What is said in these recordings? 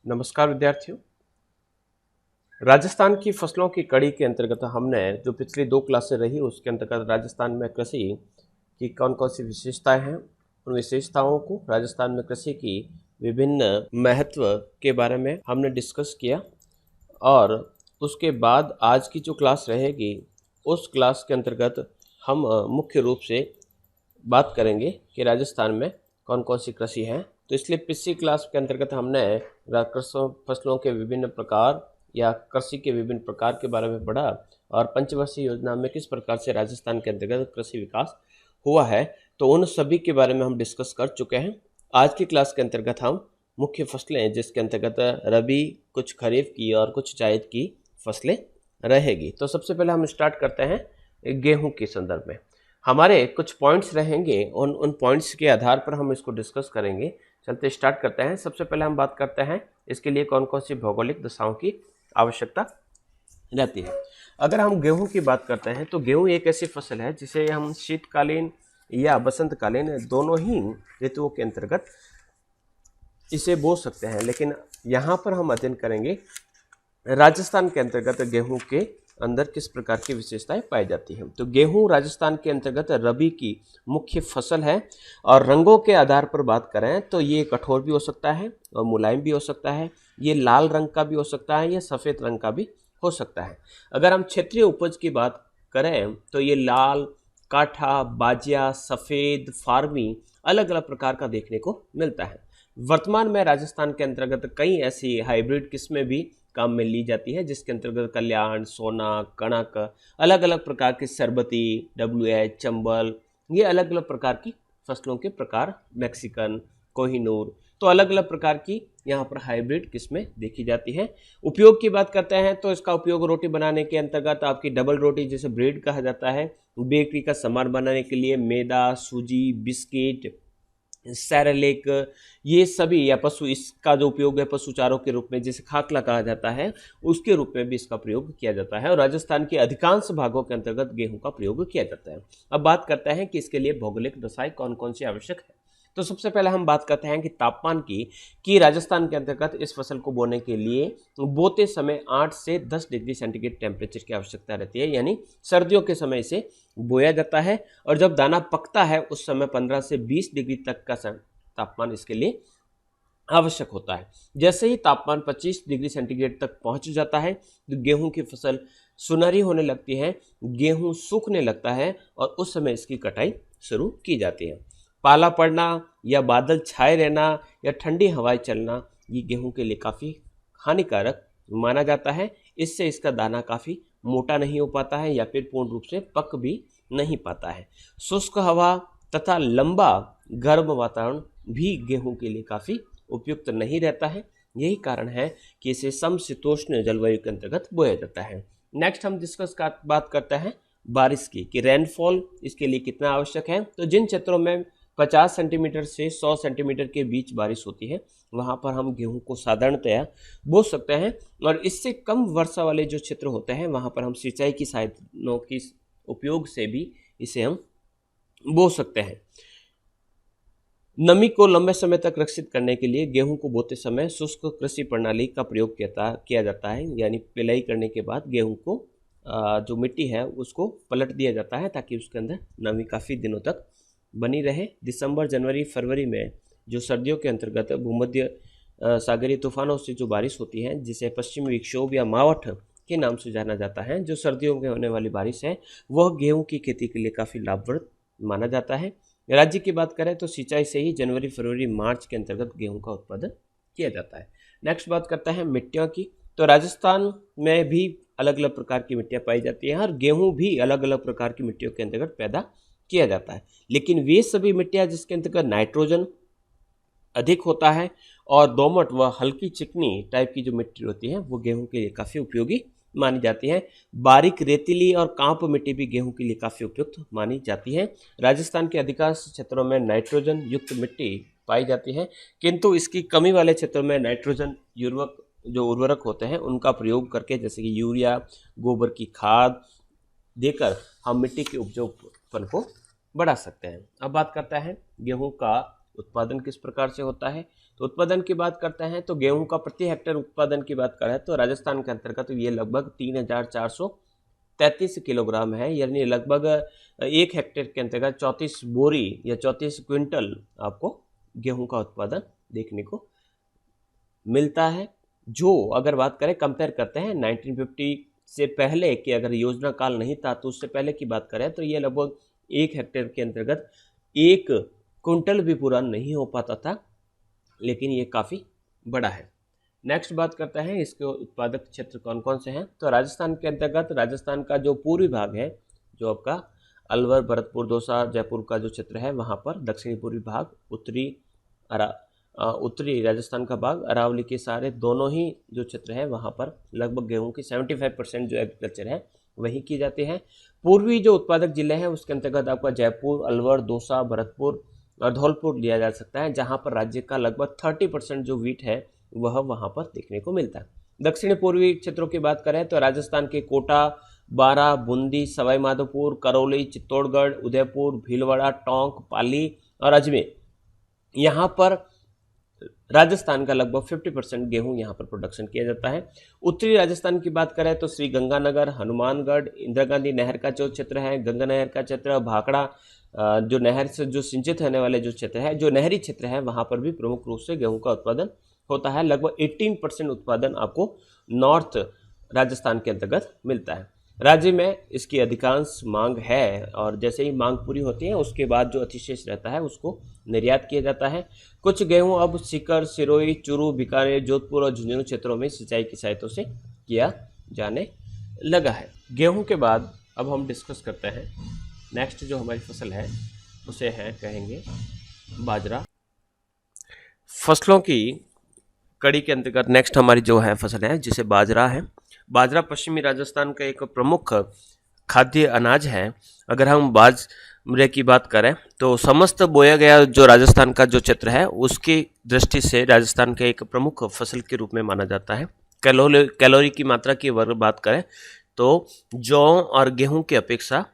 नमस्कार विद्यार्थियों। राजस्थान की फसलों की कड़ी के अंतर्गत हमने जो पिछली 2 क्लासें रही उसके अंतर्गत राजस्थान में कृषि की कौन कौन सी विशेषताएं हैं, उन विशेषताओं को, राजस्थान में कृषि की विभिन्न महत्व के बारे में हमने डिस्कस किया। और उसके बाद आज की जो क्लास रहेगी उस क्लास के अंतर्गत हम मुख्य रूप से बात करेंगे कि राजस्थान में कौन कौन सी कृषि है। तो इसलिए पिछली क्लास के अंतर्गत हमने फसलों के विभिन्न प्रकार या कृषि के विभिन्न प्रकार के बारे में पढ़ा और पंचवर्षीय योजना में किस प्रकार से राजस्थान के अंतर्गत कृषि विकास हुआ है, तो उन सभी के बारे में हम डिस्कस कर चुके हैं। आज की क्लास के अंतर्गत हम मुख्य फसलें, जिसके अंतर्गत रबी, कुछ खरीफ की और कुछ जायद की फसलें रहेगी। तो सबसे पहले हम स्टार्ट करते हैं गेहूं के संदर्भ में। हमारे कुछ पॉइंट्स रहेंगे, उन पॉइंट्स के आधार पर हम इसको डिस्कस करेंगे। चलते स्टार्ट करते हैं। सबसे पहले हम बात करते हैं इसके लिए कौन कौन सी भौगोलिक दशाओं की आवश्यकता रहती है। अगर हम गेहूं की बात करते हैं तो गेहूं एक ऐसी फसल है जिसे हम शीतकालीन या बसंतकालीन दोनों ही ऋतुओं के अंतर्गत इसे बो सकते हैं, लेकिन यहाँ पर हम अध्ययन करेंगे राजस्थान के अंतर्गत गेहूं के अंदर किस प्रकार की विशेषताएं पाई जाती हैं। तो गेहूं राजस्थान के अंतर्गत रबी की मुख्य फसल है और रंगों के आधार पर बात करें तो ये कठोर भी हो सकता है और मुलायम भी हो सकता है, ये लाल रंग का भी हो सकता है, ये सफ़ेद रंग का भी हो सकता है। अगर हम क्षेत्रीय उपज की बात करें तो ये लाल, काठा, बाजिया, सफ़ेद, फार्मी अलग अलग प्रकार का देखने को मिलता है। वर्तमान में राजस्थान के अंतर्गत कई ऐसी हाइब्रिड किस्में भी काम में ली जाती है, जिसके अंतर्गत कल्याण, सोना, कणक, अलग अलग प्रकार की सरबती, WH, चंबल, ये अलग अलग प्रकार की फसलों के प्रकार, मैक्सिकन, कोहिनूर, तो अलग अलग प्रकार की यहाँ पर हाइब्रिड किस्में देखी जाती हैं। उपयोग की बात करते हैं तो इसका उपयोग रोटी बनाने के अंतर्गत आपकी डबल रोटी जिसे ब्रेड कहा जाता है, बेकरी का सामान बनाने के लिए मैदा, सूजी, बिस्किट, सैरेलेक, ये सभी, या पशु, इसका जो उपयोग है पशु चारों के रूप में जिसे खाकला कहा जाता है उसके रूप में भी इसका प्रयोग किया जाता है और राजस्थान के अधिकांश भागों के अंतर्गत गेहूं का प्रयोग किया जाता है। अब बात करते हैं कि इसके लिए भौगोलिक दशाएं कौन कौन सी आवश्यक है। तो सबसे पहले हम बात करते हैं कि तापमान की, कि राजस्थान के अंतर्गत इस फसल को बोने के लिए बोते समय 8 से 10 डिग्री सेंटीग्रेड टेम्परेचर की आवश्यकता रहती है, यानी सर्दियों के समय इसे बोया जाता है और जब दाना पकता है उस समय 15 से 20 डिग्री तक का तापमान इसके लिए आवश्यक होता है। जैसे ही तापमान 25 डिग्री सेंटीग्रेड तक पहुंच जाता है तो गेहूं की फसल सुनहरी होने लगती है, गेहूं सूखने लगता है और उस समय इसकी कटाई शुरू की जाती है। पाला पड़ना या बादल छाए रहना या ठंडी हवाएं चलना ये गेहूं के लिए काफ़ी हानिकारक माना जाता है। इससे इसका दाना काफ़ी मोटा नहीं हो पाता है या फिर पूर्ण रूप से पक भी नहीं पाता है। शुष्क हवा तथा लंबा गर्म वातावरण भी गेहूं के लिए काफ़ी उपयुक्त नहीं रहता है। यही कारण है कि इसे समशीतोष्ण जलवायु के अंतर्गत बोया जाता है। नेक्स्ट हम बात करते हैं बारिश की, कि रेनफॉल इसके लिए कितना आवश्यक है। तो जिन क्षेत्रों में 50 सेंटीमीटर से 100 सेंटीमीटर के बीच बारिश होती है वहाँ पर हम गेहूं को साधारणतया बो सकते हैं और इससे कम वर्षा वाले जो क्षेत्र होते हैं वहाँ पर हम सिंचाई की साधनों के उपयोग से भी इसे हम बो सकते हैं। नमी को लंबे समय तक रक्षित करने के लिए गेहूं को बोते समय शुष्क कृषि प्रणाली का प्रयोग किया जाता है, यानी पिलाई करने के बाद गेहूं को जो मिट्टी है उसको पलट दिया जाता है ताकि उसके अंदर नमी काफ़ी दिनों तक बनी रहे। दिसंबर, जनवरी, फरवरी में जो सर्दियों के अंतर्गत भूमध्य सागरीय तूफानों से जो बारिश होती है, जिसे पश्चिमी विक्षोभ या मावठ के नाम से जाना जाता है, जो सर्दियों में होने वाली बारिश है वह गेहूं की खेती के लिए काफ़ी लाभप्रद माना जाता है। राज्य की बात करें तो सिंचाई से ही जनवरी, फरवरी, मार्च के अंतर्गत गेहूं का उत्पादन किया जाता है। नेक्स्ट बात करते हैं मिट्टियों की। तो राजस्थान में भी अलग अलग प्रकार की मिट्टियाँ पाई जाती हैं और गेहूं भी अलग अलग प्रकार की मिट्टियों के अंतर्गत पैदा किया जाता है, लेकिन वे सभी मिट्टियाँ जिसके अंतर्गत नाइट्रोजन अधिक होता है और दोमट व हल्की चिकनी टाइप की जो मिट्टी होती है वो गेहूं के लिए काफ़ी उपयोगी मानी जाती है। बारीक रेतीली और कांप मिट्टी भी गेहूं के लिए काफ़ी उपयुक्त मानी जाती है। राजस्थान के अधिकांश क्षेत्रों में नाइट्रोजन युक्त मिट्टी पाई जाती है, किंतु इसकी कमी वाले क्षेत्रों में नाइट्रोजन उर्वरक होते हैं उनका प्रयोग करके, जैसे कि यूरिया, गोबर की खाद देकर हम मिट्टी के उपजाऊपन को बढ़ा सकते हैं। अब बात करता है गेहूं का उत्पादन किस प्रकार से होता है। तो उत्पादन की बात करते हैं तो गेहूं का प्रति हेक्टेयर उत्पादन की बात करें तो राजस्थान के अंतर्गत ये लगभग 3,433 किलोग्राम है, यानी लगभग 1 हेक्टेयर के अंतर्गत 34 बोरी या 34 क्विंटल आपको गेहूं का उत्पादन देखने को मिलता है। जो अगर बात करें कंपेयर करते हैं 1950 से पहले कि अगर योजना काल नहीं था तो उससे पहले की बात करें तो ये लगभग 1 हेक्टेयर के अंतर्गत 1 क्विंटल भी पूरा नहीं हो पाता था, लेकिन ये काफ़ी बड़ा है। नेक्स्ट बात करते हैं इसके उत्पादक क्षेत्र कौन कौन से हैं। तो राजस्थान के अंतर्गत राजस्थान का जो पूर्वी भाग है, जो आपका अलवर, भरतपुर, दौसा, जयपुर का जो क्षेत्र है वहाँ पर, दक्षिणी पूर्वी भाग, उत्तरी राजस्थान का भाग, अरावली के सारे दोनों ही जो क्षेत्र है वहाँ पर लगभग गेहूं की 75% जो एग्रीकल्चर है वही की जाती है। पूर्वी जो उत्पादक जिले हैं उसके अंतर्गत आपका जयपुर, अलवर, दौसा, भरतपुर और धौलपुर लिया जा सकता है, जहाँ पर राज्य का लगभग 30% जो वीट है वह वहाँ पर देखने को मिलता है। दक्षिण पूर्वी क्षेत्रों की बात करें तो राजस्थान के कोटा, बारा, बूंदी, सवाई माधोपुर, करौली, चित्तौड़गढ़, उदयपुर, भीलवाड़ा, टोंक, पाली और अजमेर, यहाँ पर राजस्थान का लगभग 50% गेहूं यहाँ पर प्रोडक्शन किया जाता है। उत्तरी राजस्थान की बात करें तो श्री गंगानगर, हनुमानगढ़, इंदिरा गांधी नहर का जो क्षेत्र है, गंगा नहर का क्षेत्र, भाखड़ा, जो नहर से जो सिंचित होने वाले जो क्षेत्र है, जो नहरी क्षेत्र है, वहाँ पर भी प्रमुख रूप से गेहूं का उत्पादन होता है। लगभग 18% उत्पादन आपको नॉर्थ राजस्थान के अंतर्गत मिलता है। राज्य में इसकी अधिकांश मांग है और जैसे ही मांग पूरी होती है उसके बाद जो अतिशेष रहता है उसको निर्यात किया जाता है। कुछ गेहूं अब सीकर, सिरोही, चूरू, बीकानेर, जोधपुर और झुंझुनू क्षेत्रों में सिंचाई की सहायता से किया जाने लगा है। गेहूं के बाद अब हम डिस्कस करते हैं नेक्स्ट जो हमारी फसल है उसे है कहेंगे बाजरा। फसलों की कड़ी के अंतर्गत नेक्स्ट हमारी जो है फसल है जिसे बाजरा है। बाजरा पश्चिमी राजस्थान का एक प्रमुख खाद्य अनाज है। अगर हम बाजरे की बात करें तो समस्त बोया गया जो राजस्थान का जो क्षेत्र है उसकी दृष्टि से राजस्थान का एक प्रमुख फसल के रूप में माना जाता है। कैलोरी की मात्रा की अगर बात करें तो जौ और गेहूं की अपेक्षा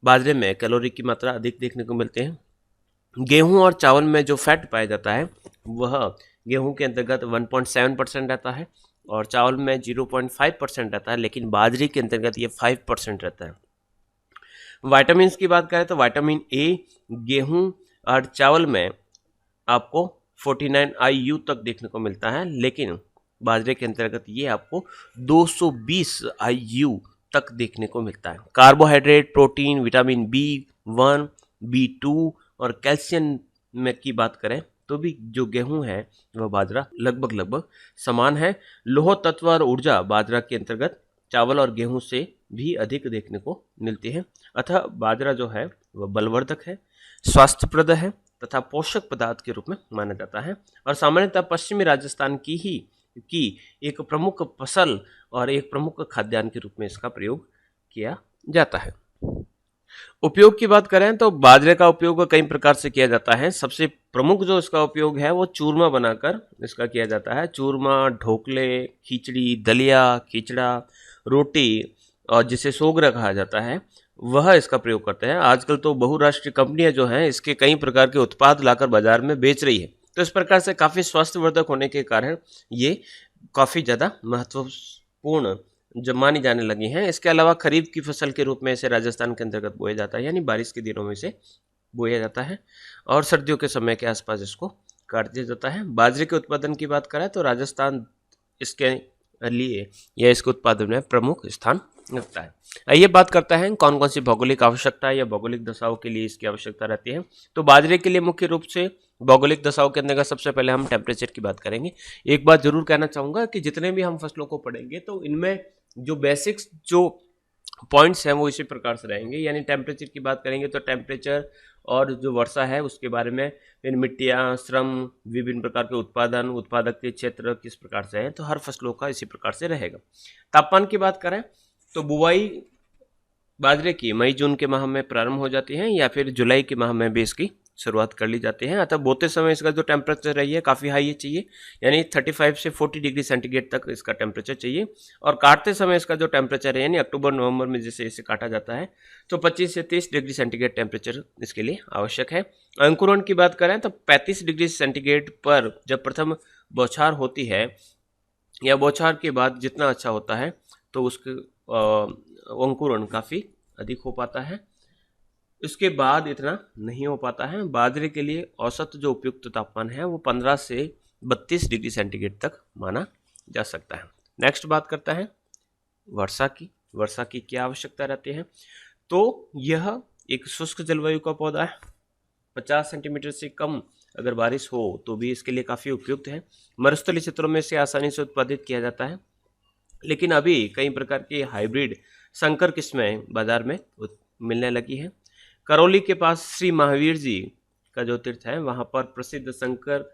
बाजरे में कैलोरी की मात्रा अधिक देखने को मिलते हैं। गेहूं और चावल में जो फैट पाया जाता है वह गेहूं के अंतर्गत 1.7% रहता है और चावल में 0.5% रहता है, लेकिन बाजरे के अंतर्गत ये 5% रहता है। विटामिन की बात करें तो विटामिन ए गेहूं और चावल में आपको 49 IU तक देखने को मिलता है, लेकिन बाजरे के अंतर्गत ये आपको 220 IU तक देखने को मिलता है। Carbohydrate, protein, vitamin B1, B2 और कैल्शियम में की बात करें तो भी जो गेहूं है वह बाजरा लगभग समान है। लोह तत्व और ऊर्जा बाजरा के अंतर्गत चावल और गेहूं से भी अधिक देखने को मिलती है। अतः बाजरा जो है वह बलवर्धक है, स्वास्थ्यप्रद है तथा पोषक पदार्थ के रूप में माना जाता है और सामान्यतः पश्चिमी राजस्थान की एक प्रमुख फसल और एक प्रमुख खाद्यान्न के रूप में इसका प्रयोग किया जाता है। उपयोग की बात करें तो बाजरे का उपयोग कई प्रकार से किया जाता है। सबसे प्रमुख जो इसका उपयोग है वो चूरमा बनाकर इसका किया जाता है। चूरमा, ढोकले, खिचड़ी, दलिया, खिचड़ा, रोटी और जिसे सोगरा कहा जाता है वह इसका प्रयोग करते हैं। आजकल तो बहुराष्ट्रीय कंपनियां जो हैं इसके कई प्रकार के उत्पाद लाकर बाजार में बेच रही है, तो इस प्रकार से काफ़ी स्वास्थ्यवर्धक होने के कारण ये काफ़ी ज़्यादा महत्वपूर्ण जब मानी जाने लगी हैं। इसके अलावा खरीफ की फसल के रूप में इसे राजस्थान के अंतर्गत बोया जाता है, यानी बारिश के दिनों में इसे बोया जाता है और सर्दियों के समय के आसपास इसको काट दिया जाता है। बाजरे के उत्पादन की बात करें तो राजस्थान इसके लिए या इसके उत्पादन में प्रमुख स्थान रखता है। आइए बात करते हैं कौन कौन सी भौगोलिक आवश्यकता या भौगोलिक दशाओं के लिए इसकी आवश्यकता रहती है। तो बाजरे के लिए मुख्य रूप से भौगोलिक दशाओं के अंतर्गत सबसे पहले हम टेम्परेचर की बात करेंगे। एक बात जरूर कहना चाहूँगा कि जितने भी हम फसलों को पढ़ेंगे तो इनमें जो बेसिक्स जो पॉइंट्स हैं वो इसी प्रकार से रहेंगे। यानी टेम्परेचर की बात करेंगे तो टेम्परेचर और जो वर्षा है उसके बारे में, फिर मिट्टियाँ, श्रम, विभिन्न प्रकार के उत्पादन, उत्पादक के क्षेत्र किस प्रकार से है, तो हर फसलों का इसी प्रकार से रहेगा। तापमान की बात करें तो बुवाई बाजरे की मई जून के माह में प्रारंभ हो जाती है या फिर जुलाई के माह में भी इसकी शुरुआत कर ली जाती है। अतः बोते समय इसका जो टेम्परेचर रही है काफ़ी हाई चाहिए, यानी 35 से 40 डिग्री सेंटीग्रेड तक इसका टेम्परेचर चाहिए। और काटते समय इसका जो टेम्परेचर है, यानी अक्टूबर नवंबर में जैसे इसे काटा जाता है, तो 25 से 30 डिग्री सेंटीग्रेड टेम्परेचर इसके लिए आवश्यक है। अंकुरण की बात करें तो 35 डिग्री सेंटीग्रेड पर जब प्रथम बौछार होती है या बौछार के बाद जितना अच्छा होता है तो उसके अंकुरण काफ़ी अधिक हो पाता है। इसके बाद इतना नहीं हो पाता है। बाजरे के लिए औसत जो उपयुक्त तापमान है वो 15 से 32 डिग्री सेंटीग्रेड तक माना जा सकता है। नेक्स्ट बात करता है वर्षा की। वर्षा की क्या आवश्यकता रहती है? तो यह एक शुष्क जलवायु का पौधा है। 50 सेंटीमीटर से कम अगर बारिश हो तो भी इसके लिए काफ़ी उपयुक्त है। मरुस्थलीय क्षेत्रों में इसे आसानी से उत्पादित किया जाता है, लेकिन अभी कई प्रकार की हाइब्रिड संकर किस्में बाजार में मिलने लगी है। करौली के पास श्री महावीर जी का जो तीर्थ है वहाँ पर प्रसिद्ध संकर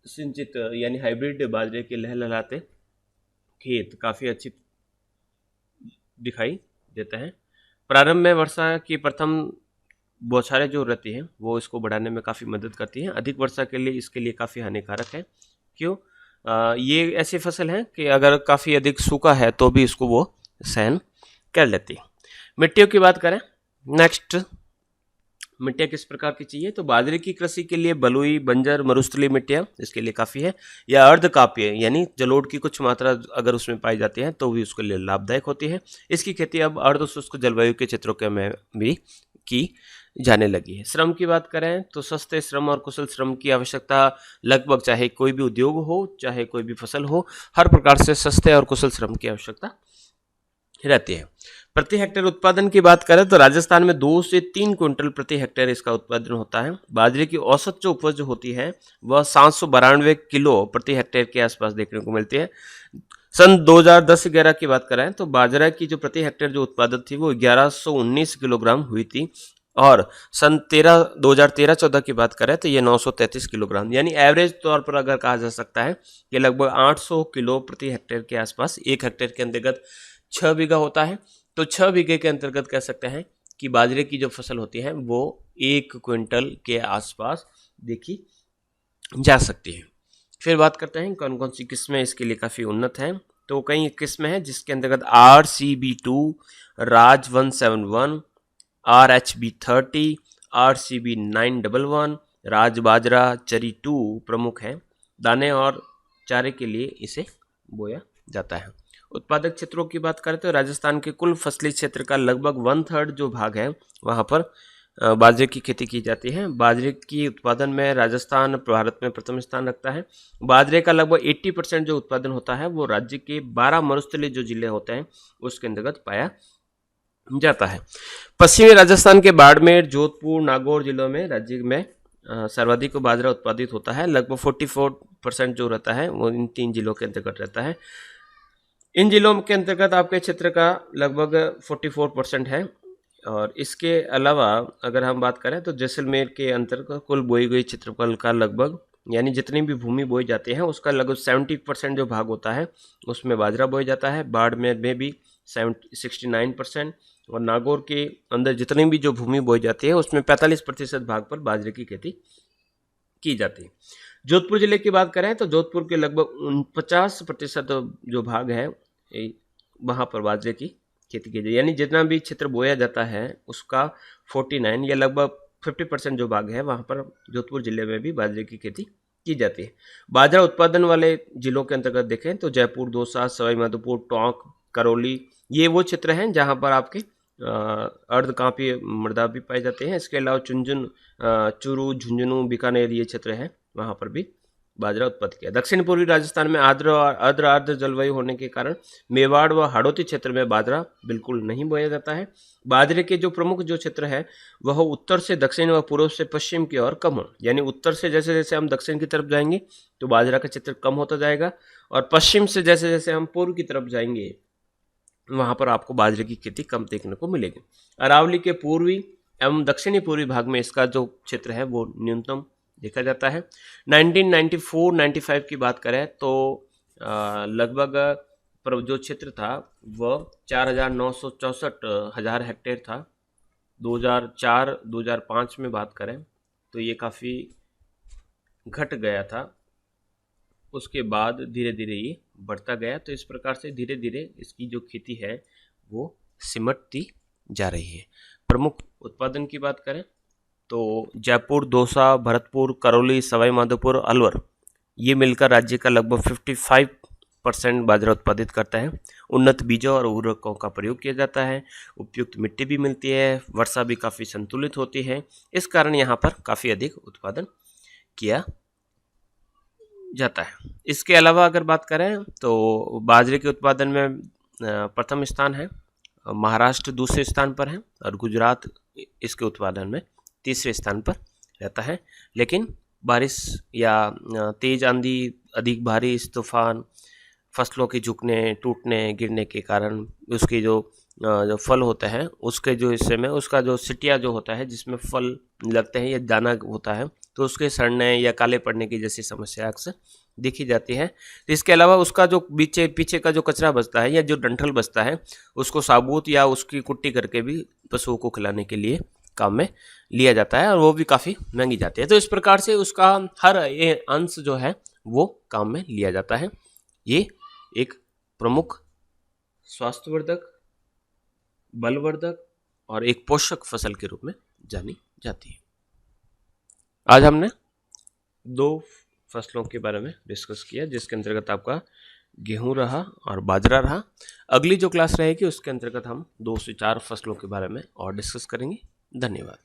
सिंचित यानी हाइब्रिड बाजरे के लहलहाते खेत काफ़ी अच्छी दिखाई देता है। प्रारंभ में वर्षा की प्रथम बौछारें जो रहती हैं वो इसको बढ़ाने में काफ़ी मदद करती हैं। अधिक वर्षा के लिए इसके लिए काफ़ी हानिकारक है। क्यों? ये ऐसी फसल है कि अगर काफ़ी अधिक सूखा है तो भी इसको वो सहन कर लेती है। मिट्टियों की बात करें, नेक्स्ट मिट्टियाँ किस प्रकार की चाहिए? तो बाजरे की कृषि के लिए बलुई, बंजर, मरुस्थलीय मिट्टियाँ इसके लिए काफ़ी है, या अर्धकाप्य यानी जलोढ़ की कुछ मात्रा अगर उसमें पाई जाती है तो भी उसके लिए लाभदायक होती है। इसकी खेती अब अर्ध शुष्क जलवायु के क्षेत्रों के में भी की जाने लगी है। श्रम की बात करें तो सस्ते श्रम और कुशल श्रम की आवश्यकता लगभग चाहे कोई भी उद्योग हो, चाहे कोई भी फसल हो, हर प्रकार से सस्ते और कुशल श्रम की आवश्यकता रहती है। प्रति हेक्टेयर उत्पादन की बात करें तो राजस्थान में 2 से 3 क्विंटल प्रति हेक्टेयर इसका उत्पादन होता है। बाजरे की औसत जो उपज होती है वह 792 किलो प्रति हेक्टेयर के आसपास देखने को मिलती है। सन 2010-11 की बात करें तो बाजरा की जो प्रति हेक्टेयर जो उत्पादन थी वो 1119 किलोग्राम हुई थी, और सन 2013-14 की बात करें तो ये 933 किलोग्राम, यानी एवरेज तौर पर अगर कहा जा सकता है कि लगभग 800 किलो प्रति हेक्टेयर के आसपास, 1 हेक्टेयर के अंतर्गत 6 बीघा होता है, तो 6 बीघे के अंतर्गत कह सकते हैं कि बाजरे की जो फसल होती है वो 1 क्विंटल के आसपास देखी जा सकती है। फिर बात करते हैं कौन कौन सी किस्में इसके लिए काफ़ी उन्नत हैं। तो कई किस्में हैं जिसके अंतर्गत RCB2, राज 171, RH-B30, RCB911, राज बाजरा, चरी 2 प्रमुख हैं। दाने और चारे के लिए इसे बोया जाता है। उत्पादक क्षेत्रों की बात करें तो राजस्थान के कुल फसली क्षेत्र का लगभग 1/3 जो भाग है वहाँ पर बाजरे की खेती की जाती है। बाजरे की उत्पादन में राजस्थान भारत में प्रथम स्थान रखता है। बाजरे का लगभग 80% जो उत्पादन होता है वो राज्य के 12 मरुस्थलीय जो जिले होते हैं उसके अंतर्गत पाया जाता है। पश्चिमी राजस्थान के बाड़मेर, जोधपुर, नागौर जिलों में राज्य में सर्वाधिक बाजरा उत्पादित होता है। लगभग 44% जो रहता है वो इन 3 जिलों के अंतर्गत रहता है। इन जिलों के अंतर्गत आपके क्षेत्र का लगभग 44% है। और इसके अलावा अगर हम बात करें तो जैसलमेर के अंतर्गत कुल बोई गई क्षेत्रफल का लगभग, यानी जितनी भी भूमि बोई जाती है उसका लगभग 70% जो भाग होता है उसमें बाजरा बोया जाता है। बाड़मेर में भी 69%, और नागौर के अंदर जितनी भी जो भूमि बोई जाती है उसमें 45% भाग पर बाजरे की खेती की जाती है। जोधपुर जिले की बात करें तो जोधपुर के लगभग 50% जो भाग है वहाँ पर बाजरे की खेती की जाए, यानी जितना भी क्षेत्र बोया जाता है उसका 49 या लगभग 50% जो भाग है वहाँ पर जोधपुर जिले में भी बाजरे की खेती की जाती है। बाजरा उत्पादन वाले जिलों के अंतर्गत देखें तो जयपुर, दौसा, सवाईमाधोपुर, टोंक, करौली, ये वो क्षेत्र हैं जहाँ पर आपके अर्धकांपीय मृदा भी पाए जाते हैं। इसके अलावा चूरू, झुंझुनू, बीकानेर ये क्षेत्र है वहाँ पर भी बाजरा उत्पन्न किया। दक्षिण पूर्वी राजस्थान में आर्द्र और अर्ध जलवायु होने के कारण मेवाड़ व हाड़ौती क्षेत्र में बाजरा बिल्कुल नहीं बोया जाता है। बाजरे के जो प्रमुख जो क्षेत्र है वह उत्तर से दक्षिण व पूर्व से पश्चिम की ओर कम हो, यानी उत्तर से जैसे जैसे हम दक्षिण की तरफ जाएंगे तो बाजरा का क्षेत्र कम होता जाएगा, और पश्चिम से जैसे जैसे हम पूर्व की तरफ जाएंगे वहाँ पर आपको बाजरे की खेती कम देखने को मिलेगी। अरावली के पूर्वी एवं दक्षिणी पूर्वी भाग में इसका जो क्षेत्र है वो न्यूनतम देखा जाता है। 1994-95 की बात करें तो लगभग जो क्षेत्र था वह 4,964 हेक्टेयर था। 2004-2005 में बात करें तो ये काफ़ी घट गया था, उसके बाद धीरे धीरे ये बढ़ता गया। तो इस प्रकार से धीरे धीरे इसकी जो खेती है वो सिमटती जा रही है। प्रमुख उत्पादन की बात करें तो जयपुर, दौसा, भरतपुर, करौली, सवाई माधोपुर, अलवर ये मिलकर राज्य का लगभग 55% बाजरा उत्पादित करता है। उन्नत बीजों और उर्वरकों का प्रयोग किया जाता है, उपयुक्त मिट्टी भी मिलती है, वर्षा भी काफ़ी संतुलित होती है। इस कारण यहाँ पर काफ़ी अधिक उत्पादन किया जाता है। इसके अलावा अगर बात करें तो बाजरे के उत्पादन में प्रथम स्थान है, महाराष्ट्र दूसरे स्थान पर है और गुजरात इसके उत्पादन में तीसरे स्थान पर रहता है। लेकिन बारिश या तेज आंधी, अधिक भारी तूफान, फसलों के झुकने, टूटने, गिरने के कारण उसके जो फल होते हैं उसके जो हिस्से में उसका जो सिटिया जो होता है जिसमें फल लगते हैं या दाना होता है तो उसके सड़ने या काले पड़ने की जैसी समस्या अक्सर देखी जाती है। तो इसके अलावा उसका जो पीछे का जो कचरा बचता है या जो डंठल बचता है उसको साबुत या उसकी कुट्टी करके भी पशुओं को खिलाने के लिए काम में लिया जाता है और वो भी काफ़ी महंगी जाती है। तो इस प्रकार से उसका हर ये अंश जो है वो काम में लिया जाता है। ये एक प्रमुख स्वास्थ्यवर्धक, बलवर्धक और एक पोषक फसल के रूप में जानी जाती है। आज हमने 2 फसलों के बारे में डिस्कस किया जिसके अंतर्गत आपका गेहूं रहा और बाजरा रहा। अगली जो क्लास रहेगी उसके अंतर्गत हम 2 से 4 फसलों के बारे में और डिस्कस करेंगे। धन्यवाद।